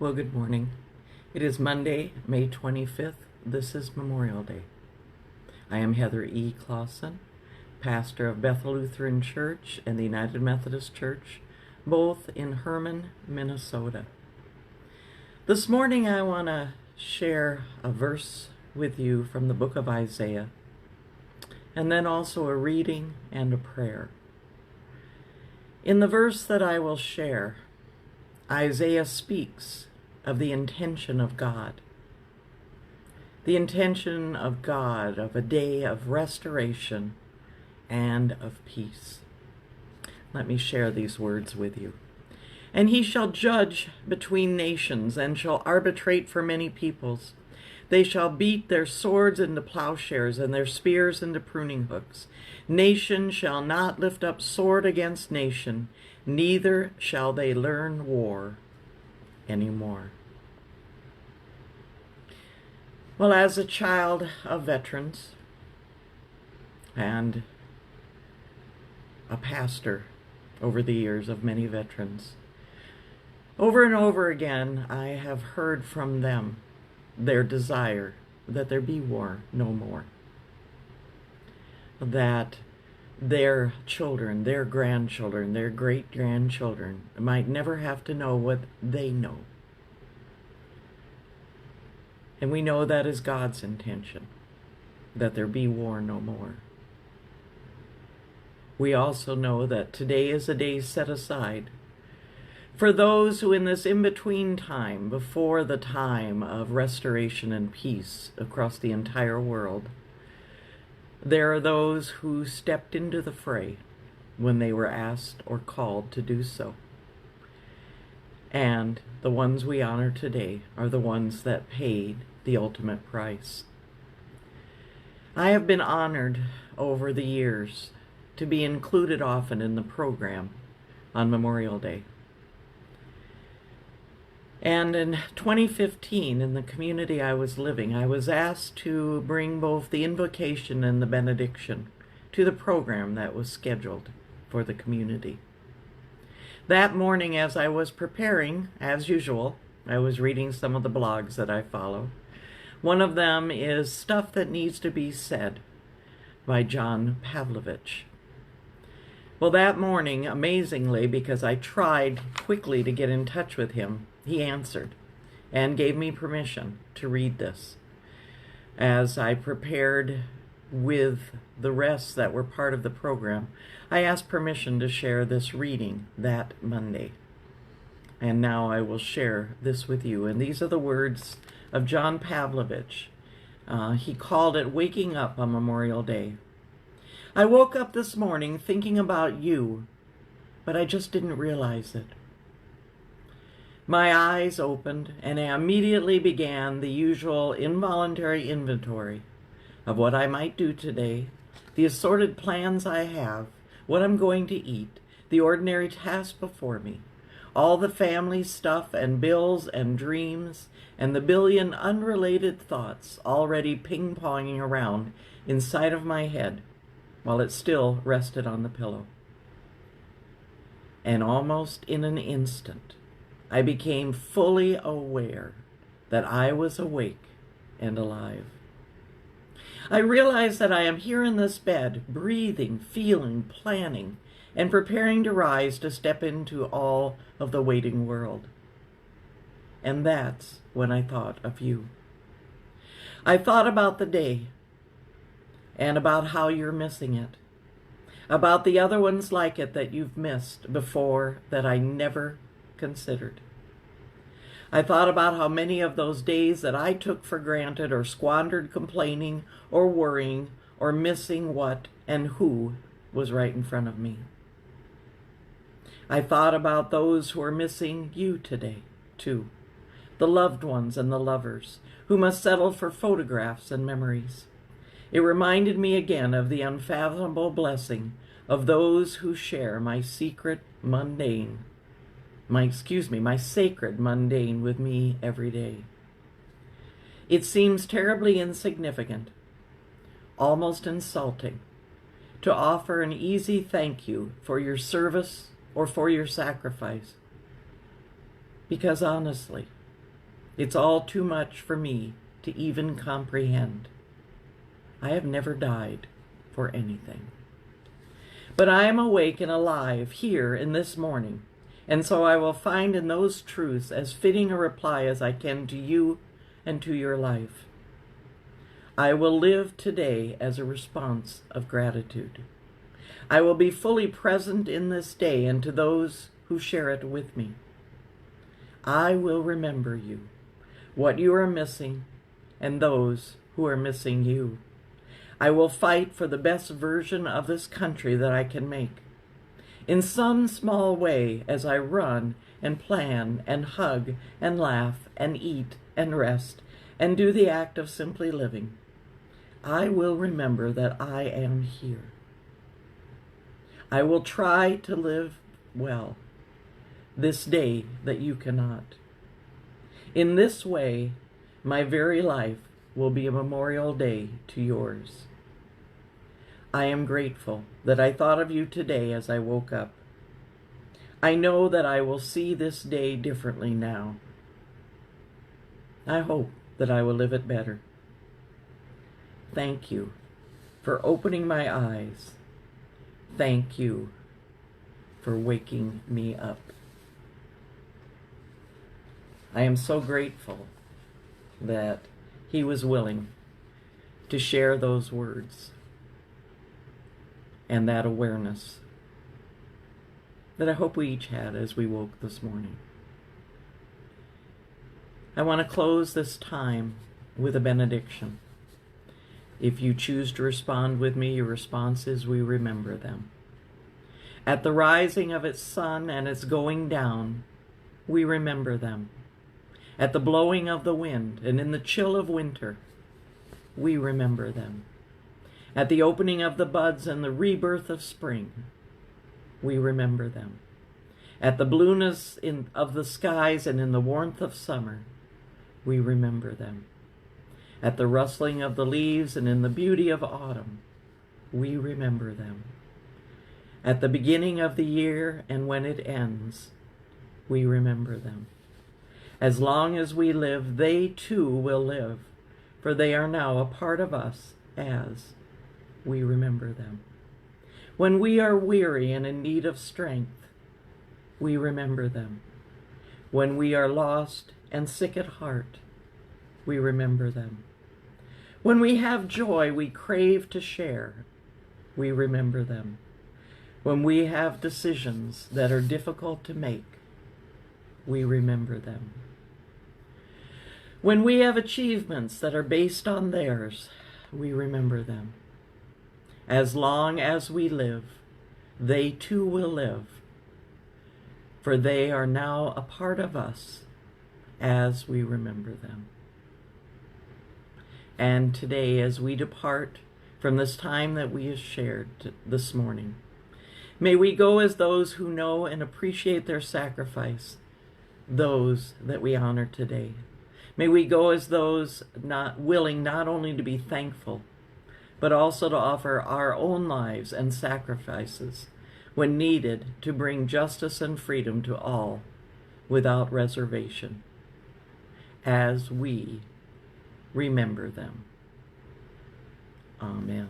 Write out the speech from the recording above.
Well, good morning. It is Monday, May 25th. This is Memorial Day. I am Heather E. Clausen, pastor of Bethel Lutheran Church and the United Methodist Church, both in Herman, Minnesota. This morning I want to share a verse with you from the book of Isaiah, and then also a reading and a prayer. In the verse that I will share, Isaiah speaks of the intention of God. The intention of God of a day of restoration and of peace. Let me share these words with you. And he shall judge between nations and shall arbitrate for many peoples. They shall beat their swords into plowshares and their spears into pruning hooks. Nation shall not lift up sword against nation, neither shall they learn war anymore. Well, as a child of veterans and a pastor over the years of many veterans, over and over again I have heard from them their desire that there be war no more, that their children, their grandchildren, their great-grandchildren might never have to know what they know. And we know that is God's intention, that there be war no more. We also know that today is a day set aside for those who in this in-between time, before the time of restoration and peace across the entire world, there are those who stepped into the fray when they were asked or called to do so. And the ones we honor today are the ones that paid the ultimate price. I have been honored over the years to be included often in the program on Memorial Day. And in 2015, in the community I was living, I was asked to bring both the invocation and the benediction to the program that was scheduled for the community. That morning, as I was preparing, as usual, I was reading some of the blogs that I follow. One of them is Stuff That Needs to Be Said by John Pavlovich. Well, that morning, amazingly, because I tried quickly to get in touch with him, he answered and gave me permission to read this. As I prepared with the rest that were part of the program, I asked permission to share this reading that Monday. And now I will share this with you. And these are the words of John Pavlovich. He called it Waking Up on Memorial Day. I woke up this morning thinking about you, but I just didn't realize it. My eyes opened, and I immediately began the usual involuntary inventory of what I might do today, the assorted plans I have, what I'm going to eat, the ordinary tasks before me, all the family stuff and bills and dreams, and the billion unrelated thoughts already ping-ponging around inside of my head while it still rested on the pillow. And almost in an instant, I became fully aware that I was awake and alive. I realized that I am here in this bed, breathing, feeling, planning, and preparing to rise to step into all of the waiting world. And that's when I thought of you. I thought about the day and about how you're missing it, about the other ones like it that you've missed before that I never considered. I thought about how many of those days that I took for granted or squandered complaining or worrying or missing what and who was right in front of me. I thought about those who are missing you today, too. The loved ones and the lovers who must settle for photographs and memories. It reminded me again of the unfathomable blessing of those who share my sacred mundane with me every day. It seems terribly insignificant, almost insulting, to offer an easy thank you for your service or for your sacrifice. Because honestly, It's all too much for me to even comprehend. I have never died for anything. But I am awake and alive here in this morning, and so I will find in those truths as fitting a reply as I can to you and to your life. I will live today as a response of gratitude. I will be fully present in this day and to those who share it with me. I will remember you, what you are missing, and those who are missing you. I will fight for the best version of this country that I can make. In some small way, as I run and plan and hug and laugh and eat and rest and do the act of simply living, I will remember that I am here. I will try to live well this day that you cannot. In this way, my very life will be a memorial day to yours. I am grateful that I thought of you today as I woke up. I know that I will see this day differently now. I hope that I will live it better. Thank you for opening my eyes. Thank you for waking me up. I am so grateful that he was willing to share those words and that awareness that I hope we each had as we woke this morning. I want to close this time with a benediction. If you choose to respond with me, your response is, we remember them. At the rising of its sun and its going down, we remember them. At the blowing of the wind and in the chill of winter, we remember them. At the opening of the buds and the rebirth of spring, we remember them. At the blueness of the skies and in the warmth of summer, we remember them. At the rustling of the leaves and in the beauty of autumn, we remember them. At the beginning of the year and when it ends, we remember them. As long as we live, they too will live, for they are now a part of us as we remember them. When we are weary and in need of strength, we remember them. When we are lost and sick at heart, we remember them. When we have joy we crave to share, we remember them. When we have decisions that are difficult to make, we remember them. When we have achievements that are based on theirs, we remember them. As long as we live, they too will live, for they are now a part of us as we remember them. And today, as we depart from this time that we have shared this morning, may we go as those who know and appreciate their sacrifice, those that we honor today. May we go as those not willing not only to be thankful, but also to offer our own lives and sacrifices when needed to bring justice and freedom to all without reservation, as we remember them. Amen.